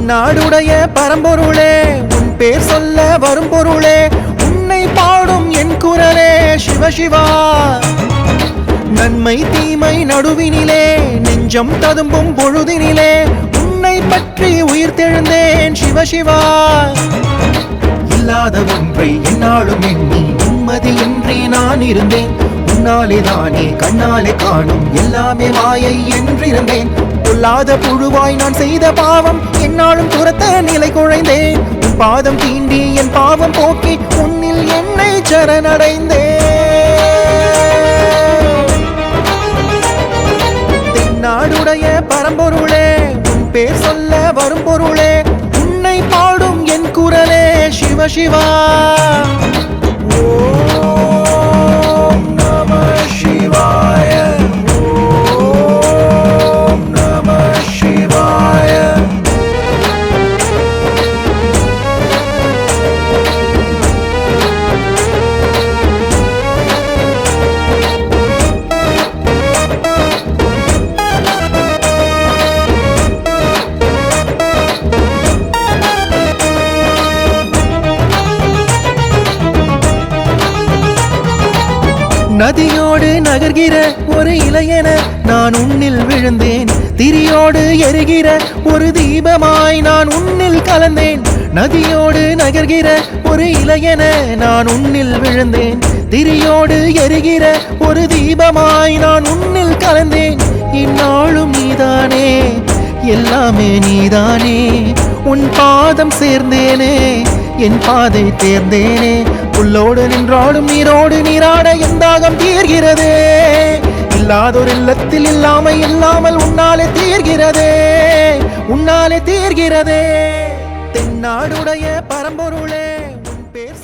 தென்னாடுடைய பரம்பொருளே உன் பேர் சொல்ல வரும் பொருளே உன்னை பாடும் என் குரலே சிவசிவா. நன்மை தீமை நடுவினிலே நெஞ்சம் ததும்பும் பொழுதினிலே உன்னை பற்றி உயிர் தெழுந்தேன் சிவசிவா. இல்லாத ஒன்றை என்னாலும் எண்ணி நிம்மதியின்றி நான் இருந்தேன். உன்னாலே தானே கண்ணாலே காணும் எல்லாமே மாயை என்றிருந்தேன். பொல்லாத புழுவாய் நான் செய்த பாவம் என்னாலும் துரத்த நிலை குழைந்தேன். உன் பாதம் தீண்டி என் பாவம் போக்கி உன்னில் என்னை சரணடைந்தேன். தென்னாடுடைய பரம்பொருளே உன் பேர் சொல்ல வரும் பொருளே உன்னை பாடும் என் குரலே சிவசிவா. ஓம் நம சிவாய ஓம் நம சிவாய. நதியோடு நகர்கிற ஒரு இளையன நான் உன்னில் விழுந்தேன். திரியோடு எரிகிற ஒரு தீபமாய் நான் உன்னில் கலந்தேன். நதியோடு நகர்கிற ஒரு இளையன நான் உன்னில் விழுந்தேன். திரியோடு எரிகிற ஒரு தீபமாய் நான் உன்னில் கலந்தேன். இந்நாளும் நீதானே எல்லாமே நீதானே. உன் பாதம் சேர்ந்தேனே என் பாதை தேர்ந்தேனே. புல்லோடு நின்றாடும் நீரோடு நீராட என் தாகம் தீர்கிறதே. இல்லாதொரு இல்லத்தில் இல்லாமல் உன்னாலே தீர்கிறதே உன்னாலே தீர்கிறதே. தென்னாடுடைய பரம்பொருளே